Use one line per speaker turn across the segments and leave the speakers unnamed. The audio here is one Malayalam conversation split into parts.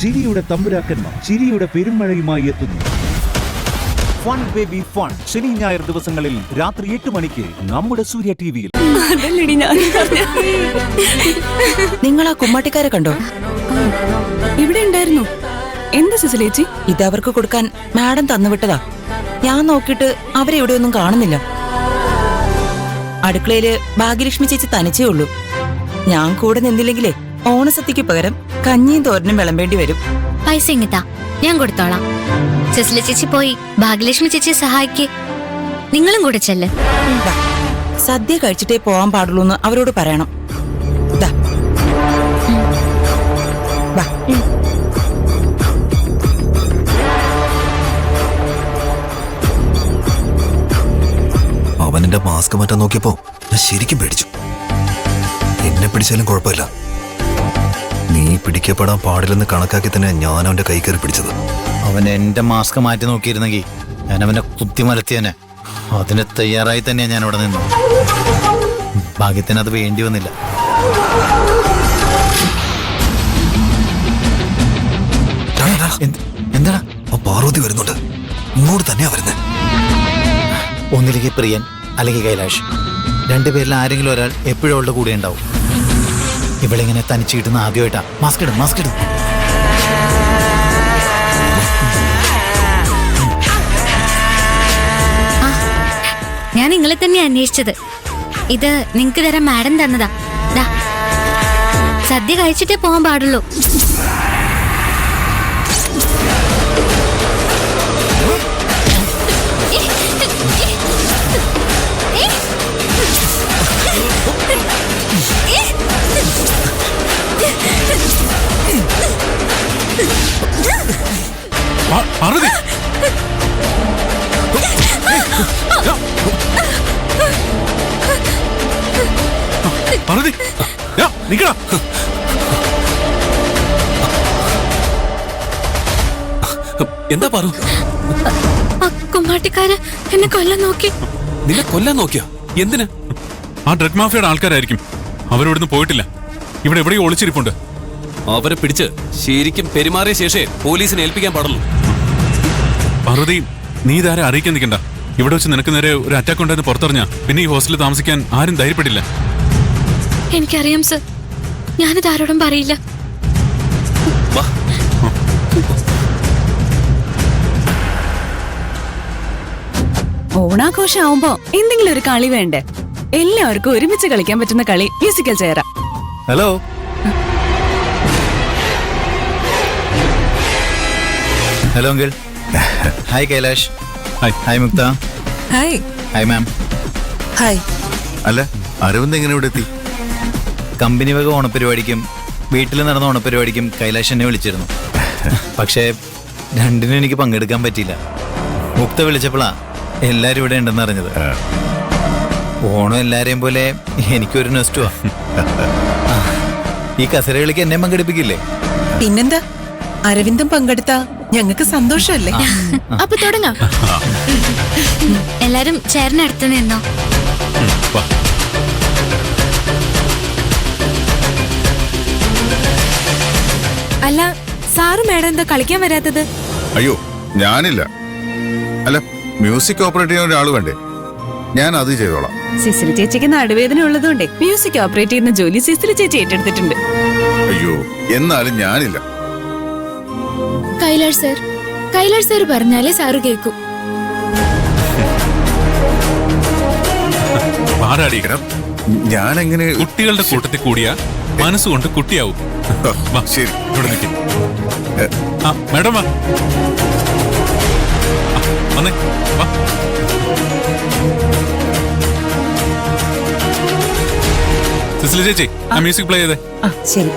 ചിരിയുടെ തമ്പുരാക്കന്മാർ ചിരിയുടെ പെരുമഴയുമായി എത്തുന്നു. ഫൺ ബേബി ഫൺ ശനി ഞായർ ദിവസങ്ങളിൽ രാത്രി 8 മണിക്ക് നമ്മുടെ സൂര്യ ടിവിയിൽ.
നിങ്ങൾ ആ കുമ്മാട്ടിക്കാരെ കണ്ടോ?
ഇവിടെ ഉണ്ടായിരുന്നു. എന്താ സിസിലേച്ചി?
ഇത് അവർക്ക് കൊടുക്കാൻ മാഡം തന്നുവിട്ടതാ. ഞാൻ നോക്കിയിട്ട് അവരെ എവിടെയൊന്നും കാണുന്നില്ല. അടുക്കളയില് ഭാഗ്യലക്ഷ്മി ചേച്ചി തനിച്ചേ ഉള്ളൂ. ഞാൻ കൂടെ നിന്നില്ലെങ്കിലേ ഓണസദ്യക്ക് പകരം കഞ്ഞിയും തോരനും വിളമ്പേണ്ടി വരും.
പൈസ ഇങ്ങിത്താ, ഞാൻ കൊടുത്തോളാം. സിസില ചേച്ചി പോയി ഭാഗ്യലക്ഷ്മി ചേച്ചിയെ സഹായിക്കേ. നിങ്ങളും കൂടെ ചെല്ല്.
സദ്യ കഴിച്ചിട്ടേ പോവാൻ പാടുള്ളൂ എന്ന് അവരോട് പറയണം.
അവനെന്റെ മാസ്ക് മാറ്റാൻ നോക്കിയപ്പോ ഞാൻ ശരിക്കും പേടിച്ചു. എന്നെ പിടിച്ചാലും കുഴപ്പമില്ല, നീ പിടിക്കപ്പെടാൻ പാടില്ലെന്ന് കണക്കാക്കി തന്നെ ഞാൻ അവന്റെ കൈ കയറി പിടിച്ചത്.
അവൻ എന്റെ മാസ്ക് മാറ്റി നോക്കിയിരുന്നെങ്കിൽ ഞാൻ അവനെ കുത്തിമലത്തിയനെ. അതിന് തയ്യാറായി തന്നെയാ ഞാൻ അവിടെ നിന്നു. ഭാഗ്യത്തിന് അത് വേണ്ടി വന്നില്ല. എന്താ
പാർവതി വരുന്നുണ്ട്, ഇങ്ങോട്ട് തന്നെയാ വരുന്നത്.
ഒന്നിലേക്ക് പ്രിയൻ അല്ലെങ്കിൽ കൈലാഷ്, രണ്ടുപേരിൽ ആരെങ്കിലും ഒരാൾ എപ്പോഴും അവളുടെ കൂടെ ഉണ്ടാവും. ഇവളിങ്ങനെ തനിച്ച് കിട്ടുന്ന ആദ്യമായിട്ടാ. മാസ്ക് ഇടും, മാസ്ക് ഇടും.
ഞാൻ നിങ്ങളെ തന്നെ അന്വേഷിച്ചത്. ഇത് നിങ്ങക്ക് തരാൻ മാഡം തന്നതാ. സദ്യ കഴിച്ചിട്ടേ പോകാൻ പാടുള്ളൂ.
പാർവതി, പാർവതി നിക്കടാ.
എന്താ പറ?
കുമ്മാട്ടിക്കാര് എന്നെ കൊല്ലാൻ നോക്കി.
നിന്നെ കൊല്ലാൻ നോക്കിയാ? എന്തിന്?
ആ ഡ്രഗ് മാഫിയയുടെ ആൾക്കാരായിരിക്കും. അവരിവിടുന്ന് പോയിട്ടില്ല, ഇവിടെ എവിടെയോ ഒളിച്ചിരിപ്പുണ്ട്.
അവരെ പിടിച്ച് ശരിക്കും പെരുമാറിയ ശേഷേ പോലീസിനെ ഏൽപ്പിക്കാൻ പാടുള്ളൂ.
പാർവതി, നീ ഇതാരെ അറിയിക്കാൻ നിൽക്കണ്ട. ഇവിടെ വെച്ച് നിനക്ക് നേരെ ഒരു അറ്റാക്ക് ഉണ്ടായിരുന്നു പുറത്തറിഞ്ഞാ പിന്നെ ഈ ഹോസ്റ്റലിൽ താമസിക്കാൻ ആരും ധൈര്യപ്പെടില്ല.
എനിക്കറിയാം സർ, ഞാനിത് ആരോടും പറയില്ല.
ഓണാഘോഷാവുമ്പോ എന്തെങ്കിലും ഒരു കളി വേണ്ടേ? എല്ലാവർക്കും ഒരുമിച്ച് കളിക്കാൻ പറ്റുന്ന കളി മ്യൂസിക്കൽ ചെയറാ.
Hello, hello uncle. Hi Kailash. Hi Mukta.
Hi.
Hi ma'am.
Hi.
അല്ല, അരവിന്ദ് എങ്ങനെ ഇവിടെ എത്തി?
കമ്പനി വക ഓണപരിപാടിക്കും വീട്ടിൽ നടന്ന ഓണപരിപാടിക്കും കൈലാഷ് എന്നെ വിളിച്ചിരുന്നു. പക്ഷേ രണ്ടിനും എനിക്ക് പങ്കെടുക്കാൻ പറ്റിയില്ല. മുക്ത വിളിച്ചപ്പോഴാ എല്ലാരും ഇവിടെ ഉണ്ടെന്ന് അറിഞ്ഞത്. ഓണം എല്ലാരെയും പോലെ എനിക്കൊരു നെസ്റ്റുവാ. ഈ കസരകളിക്ക് എന്നെ പങ്കെടുപ്പിക്കില്ലേ?
പിന്നെന്താ, അരവിന്ദം പങ്കെടുത്ത ഞങ്ങൾക്ക് സന്തോഷമല്ലേ?
അപ്പൊ തുടങ്ങാം. എല്ലാരും ചേർന്നടുത്ത് നിന്നോ.
അല്ല, സാറ് മേഡം എന്താ കളിക്കാൻ വരാത്തത്?
അയ്യോ, ഞാനില്ല. അല്ല, മ്യൂസിക് ഓപ്പറേറ്റ് ചെയ്യാൻ ഒരാൾ വേണ്ടേ? ഞാൻ അത് ചെയ്തോളാം.
സിസിലി ചേച്ചിക്ക് നടുവേദന ഉള്ളതുകൊണ്ടേ മ്യൂസിക് ഓപ്പറേറ്റ് ചെയ്യുന്ന ജോലി സിസിലി ചേച്ചി ഏറ്റെടുത്തിട്ടുണ്ട്.
അയ്യോ, എന്നാലും ഞാനില്ല.
കൈലാഷ് സാർ പറഞ്ഞാലേ സാറ് കേൾക്കൂ.
ഞാനെങ്ങനെ
കുട്ടികളുടെ കൂട്ടത്തിൽ കൂടിയ മനസ്സുകൊണ്ട് കുട്ടിയാവും.
ശരി,
ഇവിടെ നിൽക്കും. മാഡം വാ, വന്നേ വാ. സിസിലി ചേച്ചി, ആ മ്യൂസിക് പ്ലേ ചെയ്തേ.
ശരി.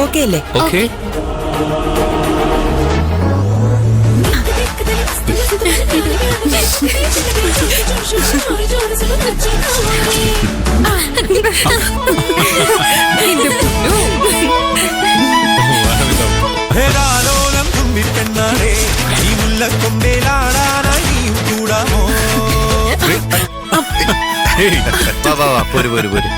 ഓക്കെ അല്ലേ?
ഓക്കെ.
ഏയ്
വാ വാ വാ പോര് പോര് പോര്